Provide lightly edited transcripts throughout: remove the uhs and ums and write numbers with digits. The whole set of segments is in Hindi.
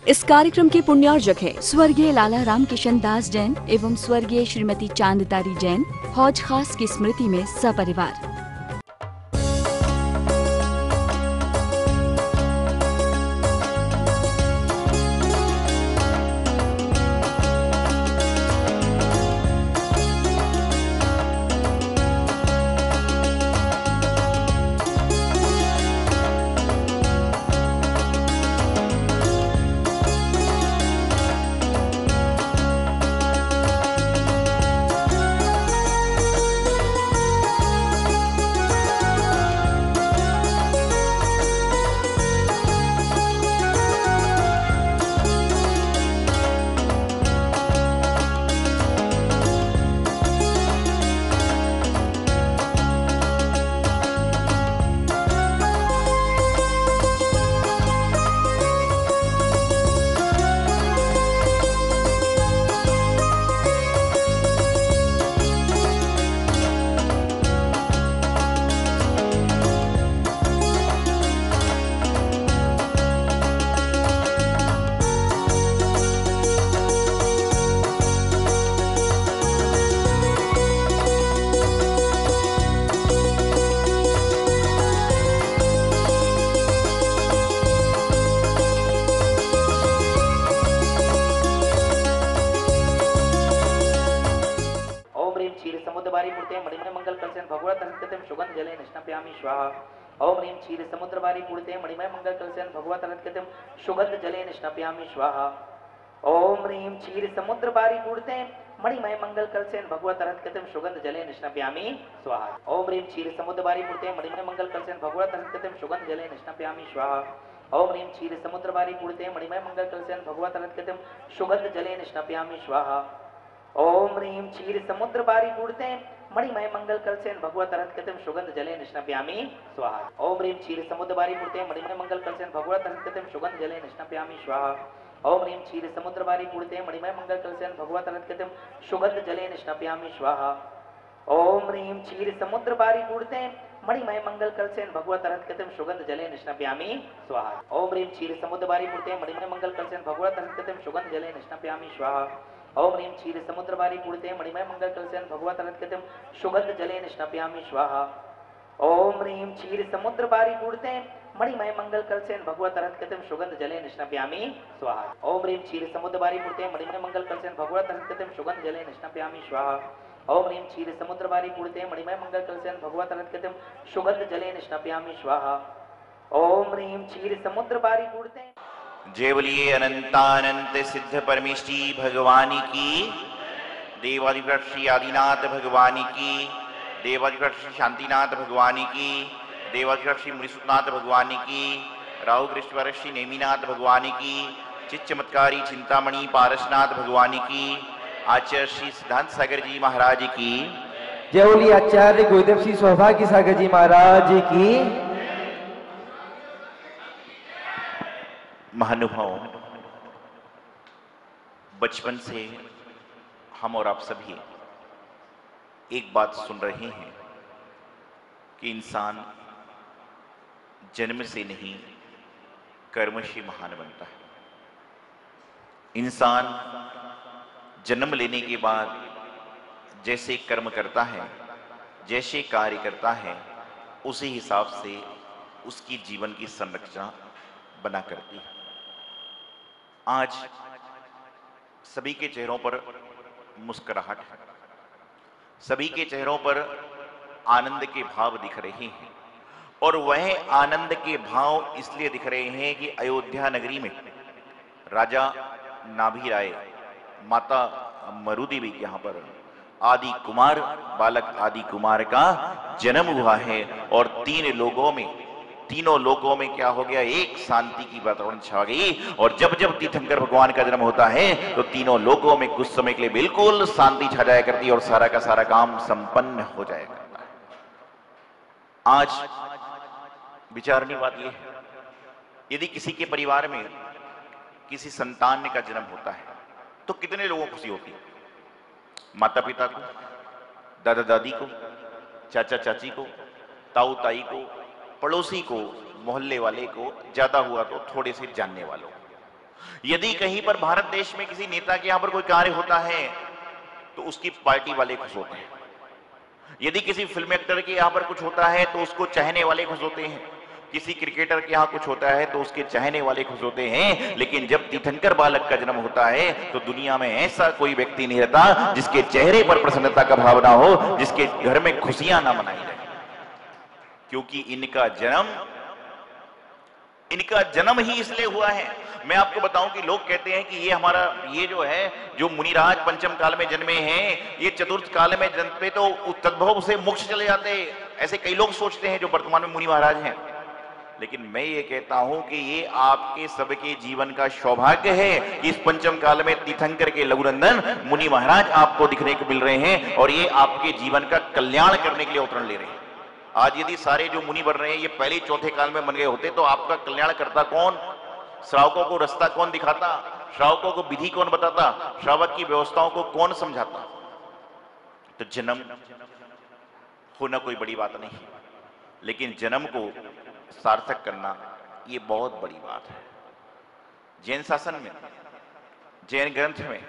इस कार्यक्रम के पुण्यार्जक है स्वर्गीय लाला राम किशन दास जैन एवं स्वर्गीय श्रीमती चांदतारी जैन, हौज खास की स्मृति में सपरिवार। सुगंध जले निष्णप्यामि स्वाहा। ओम ह्रीं क्षीर समुद्रवारी पूर्ते मणिमय मंगल कलशेन भगवत अलंकृतं सुगंध जले निष्णप्यामि स्वाहा। ओम ह्रीं क्षीर समुद्रवारी पूर्ते मणिमय मंगल कलशेन भगवत अलंकृतं सुगंध जले निष्णप्यामि स्वाहा। ओम ह्रीं क्षीर समुद्रवारी पूर्ते मणिमय मंगल कलशेन भगवत अलंकृतं सुगंध जले निष्णप्यामि स्वाहा। ओम ह्रीं क्षीर समुद्रवारी पूर्ते मणिमय मंगल कलशेन भगवत अलंकृतं सुगंध जले निष्णप्यामि स्वाहा। ओम ह्रीं क्षीर समुद्रवारी पूर्ते मणिमय मंगल कलशेन भगवत अलंकृतं सुगंध जले निष्णप्यामि स्वाहा। ओम ह्रीं क्षीर समुद्रवारी पूर्ते मणिमय मंगल कलशेन भगवत अलंकृतं सुगंध जले निष्णप्यामि स्वाहा। ओम ह्रीं क्षीर समुद्रवारी पूर्ते मणिमय मंगल कलशेन भगवत अलंकृतं सुगंध जले निष्णप्यामि स्वाहा। ओम ह्रीं क्षीर समुद्रवारी पूर्ते मणिमय मंगल कलशेन भगवत अलंकृतं सुगंध जले निष्णप्यामि स्वाहा। ओम ह्रीं क्षीर समुद्रवारी पूर्ते मणिमय मंगल कलशेन भगवत अलंकृतं सुगंध जले निष्णप्यामि स्वाहा। ओम ह्रीं क्षीर समुद्रवारी पूर्ते मणिमय मंगल कलशेन भगवत अलंकृतं सुगंध जले निष्णप्यामि स्वाहा। ओम ह्रीं क्षीर समुद्रवारी पूर्ते मणिमय मंगल कलशेन भगवत अलंकृतं सुगंध जले निष्णप्यामि स्वाहा। ओम ह्रीं क्षीर समुद्रवारी पूर्ते मणिमय मंगल कलशेन भगवत अलंकृतं सुगंध जले निष्णप्यामि स्वाहा। ओम ह्रीं क्षीर समुद्रवारी पूर्ते मणिमय मंगल कलशेन भगवत अलंकृतं सुगंध जले निष्णप्यामि स्वाहा। ओम ह्रीं क्षीर समुद्रवारी पूर्ते। जय बोलिए अनंतानंत सिद्ध परमेष्ठी भगवानी की, देवाधिपति श्री आदिनाथ भगवानी की, देवाधिपति श्री शांतिनाथ भगवानी की, देवाधिपति श्री मुनिसुतनाथ भगवानी की, राहु कृष्णवर श्री नेमिनाथ भगवानी की, चित चमत्कारी चिंतामणि पारसनाथ भगवानी की, आचार्य श्री सिद्धांत सागर जी महाराज की। जय बोलिए आचार्य गुरुदेव श्री सौभाग्य सागर जी महाराज की। महानुभाव, बचपन से हम और आप सभी एक बात सुन रहे हैं कि इंसान जन्म से नहीं कर्म से महान बनता है। इंसान जन्म लेने के बाद जैसे कर्म करता है, जैसे कार्य करता है, उसी हिसाब से उसकी जीवन की संरचना बना करती है। आज सभी के चेहरों पर मुस्कुराहट है, सभी के चेहरों पर आनंद के भाव दिख रहे हैं, और वह आनंद के भाव इसलिए दिख रहे हैं कि अयोध्या नगरी में राजा नाभि राय, माता मरुदेवी के यहाँ पर आदि कुमार, बालक आदि कुमार का जन्म हुआ है। और तीनों लोगों में क्या हो गया, एक शांति की वातावरण छा गई। और जब जब तीर्थंकर भगवान का जन्म होता है तो तीनों लोगों में कुछ समय के लिए बिल्कुल शांति छा जाया करती है और सारा का सारा काम संपन्न हो जाया करता है। आज विचारनीय बात यह है, यदि किसी के परिवार में किसी संतान का जन्म होता है तो कितने लोगों को खुशी होती है? माता पिता को, दादा दादी को, चाचा चाची को, ताऊ ताई को, पड़ोसी को, मोहल्ले वाले को, ज्यादा हुआ तो थोड़े से जानने वालों। यदि कहीं पर भारत देश में किसी नेता के यहां पर कोई कार्य होता है तो उसकी पार्टी वाले खुश होते हैं। यदि किसी फिल्म एक्टर के यहां पर कुछ होता है तो उसको चाहने वाले खुश होते हैं। किसी क्रिकेटर के यहां कुछ होता है तो उसके चाहने वाले खुश होते हैं। लेकिन जब तीर्थंकर बालक का जन्म होता है तो दुनिया में ऐसा कोई व्यक्ति नहीं रहता जिसके चेहरे पर प्रसन्नता का भाव ना हो, जिसके घर में खुशियां ना मनाई जाए, क्योंकि इनका जन्म ही इसलिए हुआ है। मैं आपको बताऊं कि लोग कहते हैं कि ये जो है जो मुनिराज पंचम काल में जन्मे हैं, ये चतुर्थ काल में जन्मते तो तद्भव से मोक्ष चले जाते, ऐसे कई लोग सोचते हैं जो वर्तमान में मुनि महाराज हैं। लेकिन मैं ये कहता हूं कि ये आपके सबके जीवन का सौभाग्य है कि इस पंचम काल में तीर्थंकर के लघुनंदन मुनि महाराज आपको दिखने को मिल रहे हैं और ये आपके जीवन का कल्याण करने के लिए अवतरण ले रहे हैं। आज यदि सारे जो मुनि बन रहे हैं ये पहले चौथे काल में बन गए होते तो आपका कल्याण करता कौन? श्रावकों को रास्ता कौन दिखाता? श्रावकों को विधि कौन बताता? श्रावक की व्यवस्थाओं को कौन समझाता? तो जन्म होना कोई बड़ी बात नहीं, लेकिन जन्म को सार्थक करना ये बहुत बड़ी बात है। जैन शासन में, जैन ग्रंथ में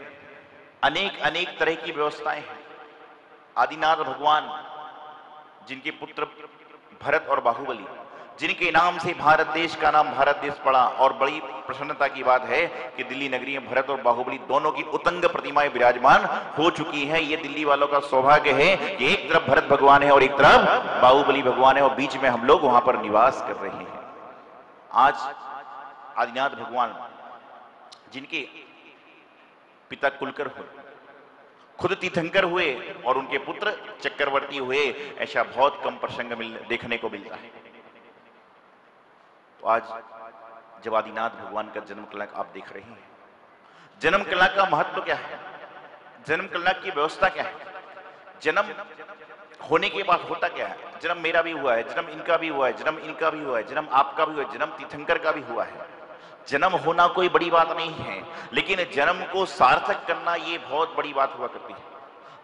अनेक तरह की व्यवस्थाएं हैं। आदिनाथ भगवान जिनके पुत्र भरत और बाहुबली, जिनके नाम से भारत देश का नाम भारत देश पड़ा, और बड़ी प्रसन्नता की बात है कि दिल्ली नगरी में भरत और बाहुबली दोनों की उत्तंग प्रतिमाएं विराजमान हो चुकी हैं। ये दिल्ली वालों का सौभाग्य है कि एक तरफ भरत भगवान है और एक तरफ बाहुबली भगवान है और बीच में हम लोग वहां पर निवास कर रहे हैं। आज आदिनाथ भगवान जिनके पिता कुलकर हुए, खुद तीर्थंकर हुए और उनके पुत्र चक्रवर्ती हुए, ऐसा बहुत कम प्रसंग देखने को मिलता है। तो आज जब आदिनाथ भगवान का जन्म कला आप देख रहे हैं, जन्म कला का महत्व क्या है, जन्म कला की व्यवस्था क्या है, जन्म होने के बाद होता क्या है? जन्म मेरा भी हुआ है, जन्म इनका भी हुआ है, जन्म इनका भी हुआ है, जन्म आपका भी हुआ है, जन्म तीर्थंकर का भी हुआ है। जन्म होना कोई बड़ी बात नहीं है, लेकिन जन्म को सार्थक करना ये बहुत बड़ी बात हुआ करती है।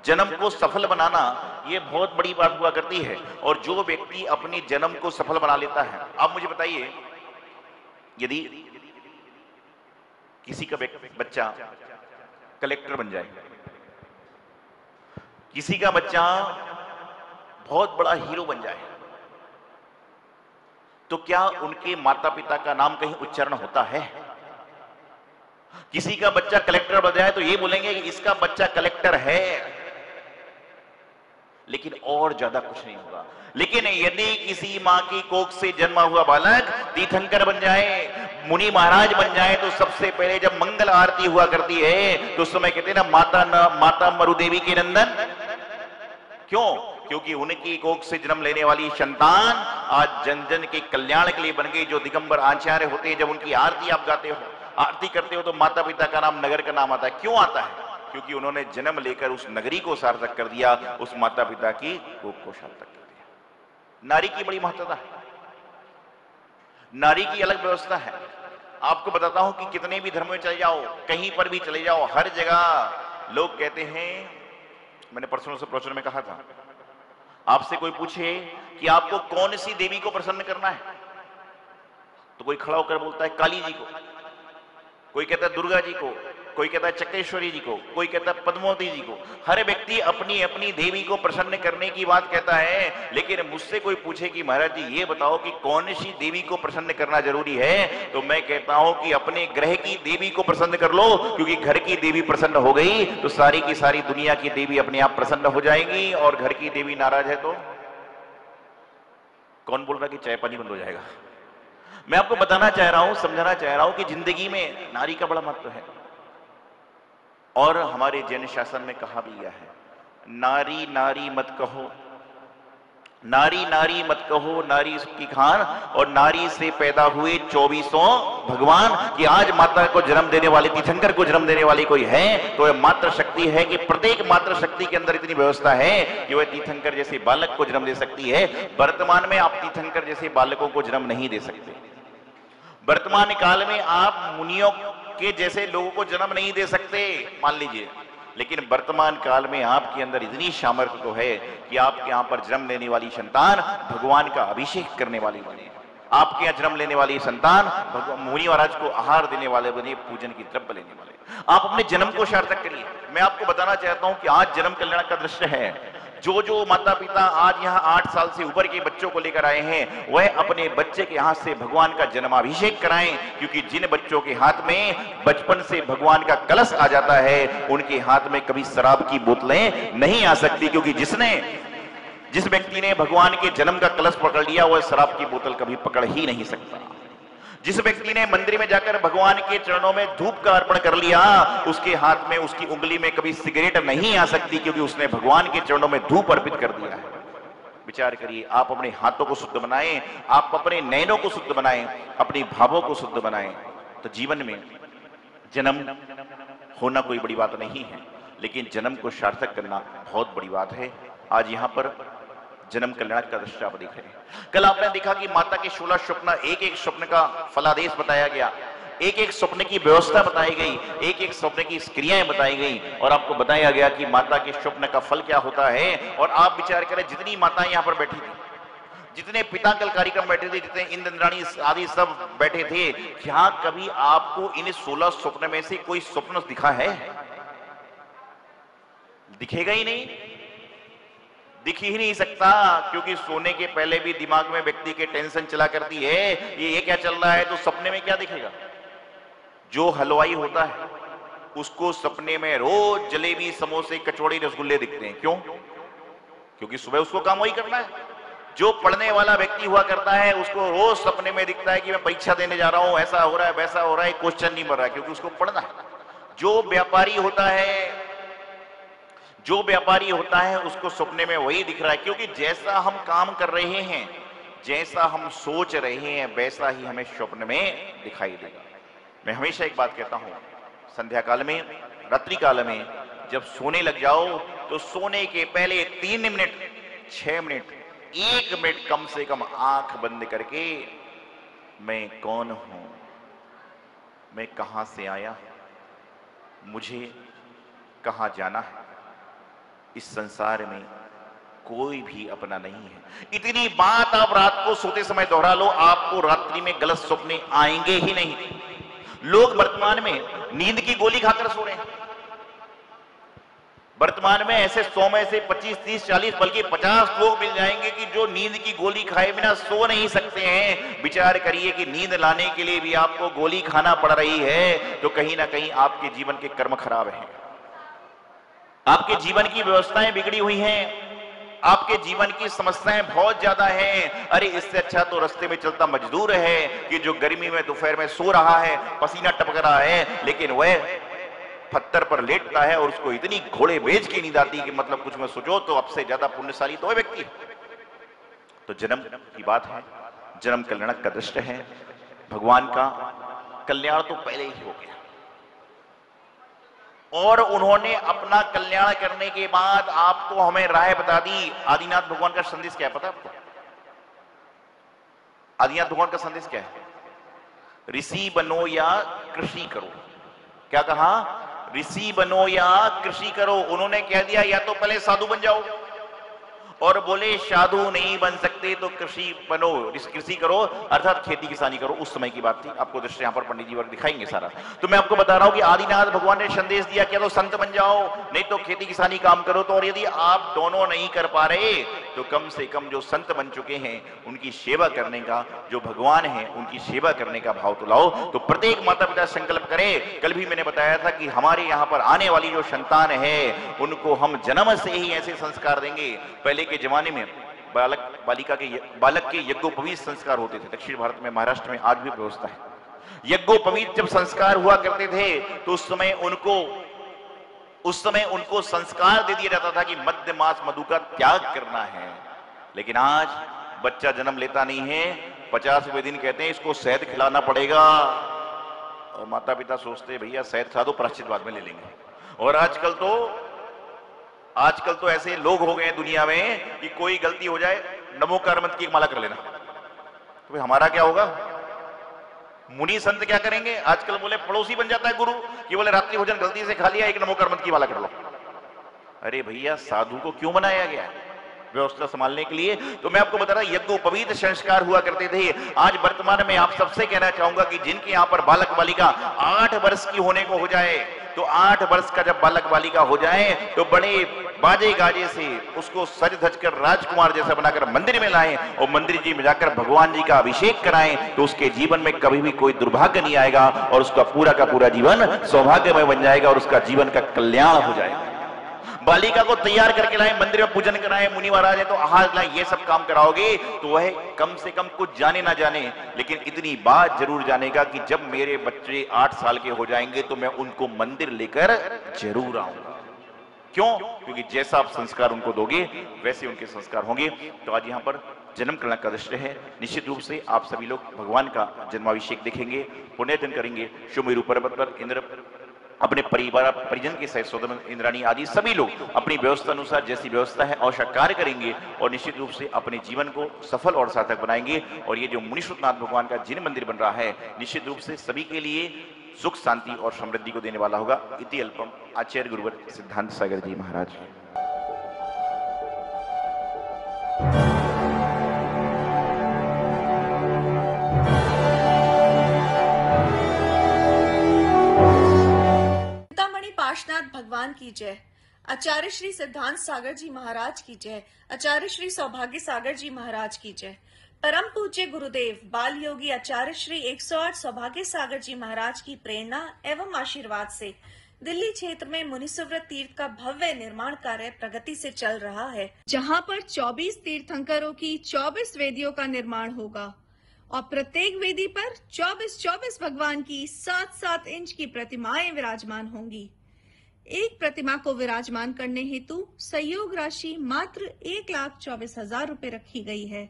जन्म को सफल बनाना ये बहुत बड़ी बात हुआ करती है। और जो व्यक्ति अपने जन्म को सफल बना लेता है, आप मुझे बताइए, यदि किसी का बच्चा कलेक्टर बन जाए, किसी का बच्चा बहुत बड़ा हीरो बन जाए, तो क्या उनके माता पिता का नाम कहीं उच्चारण होता है? किसी का बच्चा कलेक्टर बन जाए तो ये बोलेंगे कि इसका बच्चा कलेक्टर है, लेकिन और ज्यादा कुछ नहीं होगा। लेकिन यदि किसी मां की कोख से जन्मा हुआ बालक तीर्थंकर बन जाए, मुनि महाराज बन जाए, तो सबसे पहले जब मंगल आरती हुआ करती है तो उस समय कहते हैं ना, माता मरुदेवी के नंदन। क्यों? क्योंकि उनकी कोख से जन्म लेने वाली संतान आज जन जन के कल्याण के लिए बन गई। जो दिगंबर आचार्य होते हैं, जब उनकी आरती आप गाते हो, आरती करते हो, तो माता पिता का नाम, नगर का नाम आता है। क्यों आता है? क्योंकि उन्होंने जन्म लेकर उस नगरी को सार्थक कर दिया, उस माता पिता की कोख को सार्थक कर दिया। नारी की बड़ी महत्वता है, नारी की अलग व्यवस्था है। आपको बताता हूं कि कितने भी धर्म में चले जाओ, कहीं पर भी चले जाओ, हर जगह लोग कहते हैं, मैंने परसों से प्रवचन में कहा था, आपसे कोई पूछे कि आपको कौन सी देवी को प्रसन्न करना है, तो कोई खड़ा होकर बोलता है काली जी को, कोई कहता है दुर्गा जी को, कोई कहता है चक्रेश्वरी जी को, कोई कहता है पद्मावती जी को। हर व्यक्ति अपनी अपनी देवी को प्रसन्न करने की बात कहता है। लेकिन मुझसे कोई पूछे कि महाराज जी ये बताओ कि कौन सी देवी को प्रसन्न करना जरूरी है, तो मैं कहता हूं कि अपने ग्रह की देवी को प्रसन्न कर लो, क्योंकि घर की देवी प्रसन्न हो गई तो सारी की सारी दुनिया की देवी अपने आप प्रसन्न हो जाएंगी। और घर की देवी नाराज है तो कौन बोल रहा कि चाय पानी बंद हो जाएगा? मैं आपको बताना चाह रहा हूं, समझाना चाह रहा हूं कि जिंदगी में नारी का बड़ा महत्व है। और हमारे जैन शासन में कहा भी गया है, नारी नारी मत कहो, नारी नारी मत कहो, नारी की खान, और नारी से पैदा हुए 24 भगवान। कि आज माता को जन्म देने वाले, तीर्थंकर को जन्म देने वाली कोई है तो वह मातृ शक्ति है। कि प्रत्येक मातृ शक्ति के अंदर इतनी व्यवस्था है कि वह तीर्थंकर जैसे बालक को जन्म दे सकती है। वर्तमान में आप तीर्थंकर जैसे बालकों को जन्म नहीं दे सकते। वर्तमान काल में आप मुनियों के जैसे लोगों को जन्म नहीं दे सकते, मान लीजिए। लेकिन वर्तमान काल में आपके अंदर इतनी सामर्थ्य तो है कि आपके यहां पर जन्म लेने वाली संतान भगवान का अभिषेक करने वाली बने। आपके यहाँ जन्म लेने वाली संतान भगवान मुनि महाराज को आहार देने वाले बने, पूजन की द्रव्य लेने वाले। आप अपने जन्म को सार्थक करिए। मैं आपको बताना चाहता हूं कि आज जन्म कल्याण का दृश्य है। जो माता पिता आज यहाँ 8 साल से ऊपर के बच्चों को लेकर आए हैं, वह अपने बच्चे के हाथ से भगवान का जन्माभिषेक कराएं, क्योंकि जिन बच्चों के हाथ में बचपन से भगवान का कलश आ जाता है, उनके हाथ में कभी शराब की बोतलें नहीं आ सकती, क्योंकि जिस व्यक्ति ने भगवान के जन्म का कलश पकड़ लिया, वह शराब की बोतल कभी पकड़ ही नहीं सकता। जिस व्यक्ति ने मंदिर में जाकर भगवान के चरणों में धूप का अर्पण कर लिया, उसके हाथ में, उसकी उंगली में कभी सिगरेट नहीं आ सकती, क्योंकि उसने भगवान के चरणों में धूप अर्पित कर दिया है। विचार करिए, आप अपने हाथों को शुद्ध बनाएं, आप अपने नयनों को शुद्ध बनाएं, अपनी भावों को शुद्ध बनाएं, तो जीवन में जन्म होना कोई बड़ी बात नहीं है, लेकिन जन्म को सार्थक करना बहुत बड़ी बात है। आज यहाँ पर जन्म कल्याण का दृश्य आप देख रहे हैं। कल आपने देखा कि माता के 16 स्वप्न, एक एक स्वप्न का फलादेश बताया गया, एक एक स्वप्न की व्यवस्था बताई गई, एक एक स्वप्न की क्रियाएं बताई गई, और आपको बताया गया कि माता के स्वप्न का फल क्या होता है। और आप विचार करें, जितनी माताएं यहाँ पर बैठी थी, जितने पिता कल कार्यक्रम बैठे थे, जितने इंद्र इंद्राणी आदि सब बैठे थे, क्या कभी आपको इन 16 स्वप्न में से कोई स्वप्न दिखा है? दिखेगा ही नहीं, दिख ही नहीं सकता, क्योंकि सोने के पहले भी दिमाग में व्यक्ति के टेंशन चला करती है, ये क्या चल रहा है, तो सपने में क्या दिखेगा? जो हलवाई होता है उसको सपने में रोज जलेबी, समोसे, कचौड़ी, रसगुल्ले दिखते हैं। क्यों? क्योंकि सुबह उसको काम वही करना है। जो पढ़ने वाला व्यक्ति हुआ करता है, उसको रोज सपने में दिखता है कि मैं परीक्षा देने जा रहा हूं, ऐसा हो रहा है, वैसा हो रहा है, क्वेश्चन नहीं बन रहा है, क्योंकि उसको पढ़ना है। जो व्यापारी होता है उसको सपने में वही दिख रहा है, क्योंकि जैसा हम काम कर रहे हैं, जैसा हम सोच रहे हैं, वैसा ही हमें स्वप्न में दिखाई देगा। मैं हमेशा एक बात कहता हूं, संध्या काल में, रात्रि काल में जब सोने लग जाओ, तो सोने के पहले 3 मिनट, 6 मिनट, 1 मिनट कम से कम आंख बंद करके, मैं कौन हूं, मैं कहां से आया, मुझे कहां जाना है, इस संसार में कोई भी अपना नहीं है। इतनी बात आप रात को सोते समय दोहरा लो, आपको रात्रि में गलत सपने आएंगे ही नहीं। लोग वर्तमान में नींद की गोली खाकर सो रहे हैं। वर्तमान में ऐसे 100 में से 25, 30, 40 बल्कि 50 लोग मिल जाएंगे कि जो नींद की गोली खाए बिना सो नहीं सकते हैं। विचार करिए कि नींद लाने के लिए भी आपको गोली खाना पड़ रही है, तो कहीं ना कहीं आपके जीवन के कर्म खराब हैं, आपके जीवन की व्यवस्थाएं बिगड़ी हुई हैं, आपके जीवन की समस्याएं बहुत ज्यादा हैं। अरे इससे अच्छा तो रास्ते में चलता मजदूर है कि जो गर्मी में दोपहर में सो रहा है, पसीना टपक रहा है, लेकिन वह पत्थर पर लेटता है और उसको इतनी घोड़े बेच की नींद आती है कि मतलब कुछ में सोचो तो अब से ज्यादा पुण्यशाली तो वह व्यक्ति। तो जन्म की बात है, जन्म कल्याण का दृष्ट है। भगवान का कल्याण तो पहले ही हो गया, और उन्होंने अपना कल्याण करने के बाद आपको हमें राह बता दी। आदिनाथ भगवान का संदेश क्या है पता आपको? आदिनाथ भगवान का संदेश क्या है? ऋषि बनो या कृषि करो। क्या कहा? ऋषि बनो या कृषि करो। उन्होंने कह दिया या तो पहले साधु बन जाओ, और बोले साधु नहीं बन सकते तो कृषि बनो, कृषि करो, अर्थात खेती किसानी करो। उस समय की बात थी, आपको दृश्य यहाँ पर पंडित जी वर्ग दिखाएंगे सारा। तो मैं आपको बता रहा हूँ कि आदिनाथ भगवान ने संदेश दिया कि तो संत बन जाओ, नहीं तो खेती किसानी काम करो। तो और यदि आप दोनों नहीं कर पा रहे तो कम से कम जो संत बन चुके हैं उनकी सेवा करने का, जो भगवान है उनकी सेवा करने का भाव तो लाओ। तो प्रत्येक माता पिता संकल्प करे। कल भी मैंने बताया था कि हमारे यहाँ पर आने वाली जो संतान है उनको हम जन्म से ही ऐसे संस्कार देंगे। पहले के जमाने में बालक के यज्ञोपवीत संस्कार होते थे। दक्षिण भारत में, महाराष्ट्र में आज भी व्यवस्था है। यज्ञोपवीत जब संस्कार हुआ करते थे तो उस समय उनको संस्कार दे दिया जाता था कि मध्य मास मधु का त्याग करना है। लेकिन आज बच्चा जन्म लेता नहीं है, 50वें दिन कहते हैं इसको शहद खिलाना पड़ेगा, और माता पिता सोचते भैया शहद खा दो, प्रायश्चित बाद में ले लेंगे। और आजकल तो ऐसे लोग हो गए हैं दुनिया में कि कोई गलती हो जाए नमोकार मंत्र की एक माला कर लेना, तो भाई हमारा क्या होगा? मुनि संत क्या करेंगे? आजकल बोले पड़ोसी बन जाता है गुरु कि बोले रात्रि भोजन गलती से खा लिया, एक नमोकार मंत्र की माला कर लो। अरे भैया साधु को क्यों बनाया गया? व्यवस्था संभालने के लिए। तो मैं आपको बता रहा हूं, यज्ञोपवीत संस्कार हुआ करते थे। आज वर्तमान में आप सबसे कहना चाहूंगा कि जिनके यहाँ पर बालक बालिका 8 वर्ष की होने को हो जाए, तो 8 वर्ष का जब बालक बालिका हो जाए तो बड़े बाजे गाजे से उसको सज धज कर राजकुमार जैसा बनाकर मंदिर में लाएं और मंदिर जी में जाकर भगवान जी का अभिषेक कराएं, तो उसके जीवन में कभी भी कोई दुर्भाग्य नहीं आएगा और उसका पूरा का पूरा जीवन सौभाग्यमय बन जाएगा और उसका जीवन का कल्याण हो जाएगा। बालिका को तैयार करके लाएं, मंदिर में पूजन कराएं, मुनि महाराज है तो आहार लाएं, ये सब काम कराओगे तो वह कम से कम कुछ जाने ना जाने, लेकिन इतनी बात जरूर जानेगा कि जब मेरे बच्चे 8 साल के हो जाएंगे तो मैं उनको मंदिर लेकर जरूर आऊंगा। क्यों? क्योंकि जैसा आप संस्कार उनको दोगे वैसे उनके संस्कार होंगे। तो आज यहाँ पर जन्म कल्याण का दृश्य है। निश्चित रूप से आप सभी लोग भगवान का जन्माभिषेक देखेंगे, पुण्यतिन करेंगे। सुमेरु पर्वत पर इंद्र अपने परिवार परिजन के सहित सोदन इंद्राणी आदि सभी लोग अपनी व्यवस्था अनुसार जैसी व्यवस्था है आवश्यक कार्य करेंगे और निश्चित रूप से अपने जीवन को सफल और सार्थक बनाएंगे। और ये जो मुनीश्वरनाथ भगवान का जिन मंदिर बन रहा है निश्चित रूप से सभी के लिए सुख शांति और समृद्धि को देने वाला होगा। इति अल्पम। आचार्य गुरुवर सिद्धांत सागर जी महाराज। पार्श्वनाथ भगवान की जय। आचार्य श्री सिद्धांत सागर जी महाराज की जय। आचार्य श्री सौभाग्य सागर जी महाराज की जय। परम पूज्य गुरुदेव बाल योगी आचार्य श्री 108 सौभाग्य सागर जी महाराज की प्रेरणा एवं आशीर्वाद से दिल्ली क्षेत्र में मुनिसुव्रत तीर्थ का भव्य निर्माण कार्य प्रगति से चल रहा है, जहां पर 24 तीर्थंकरों की 24 वेदियों का निर्माण होगा और प्रत्येक वेदी पर 24 भगवान की 7-7 इंच की प्रतिमाएं विराजमान होंगी। एक प्रतिमा को विराजमान करने हेतु सहयोग राशि मात्र 1,24,000 रुपए रखी गई है।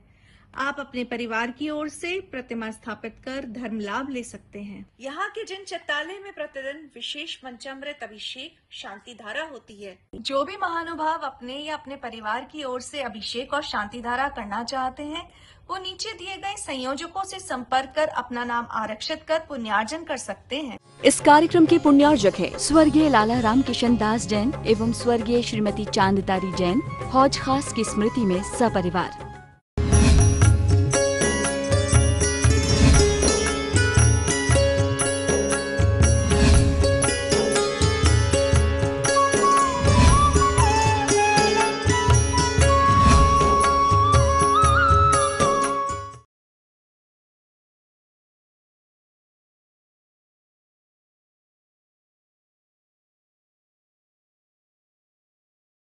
आप अपने परिवार की ओर से प्रतिमा स्थापित कर धर्म लाभ ले सकते हैं। यहाँ के जिन चित्तालय में प्रतिदिन विशेष पंचामृत अभिषेक शांति धारा होती है। जो भी महानुभाव अपने या अपने परिवार की ओर से अभिषेक और शांति धारा करना चाहते हैं वो नीचे दिए गए संयोजकों से संपर्क कर अपना नाम आरक्षित कर पुण्यार्जन कर सकते हैं। इस कार्यक्रम के पुण्यार्जक है स्वर्गीय लाला राम किशन दास जैन एवं स्वर्गीय श्रीमती चांदतारी जैन। हौज खास की स्मृति में सपरिवार।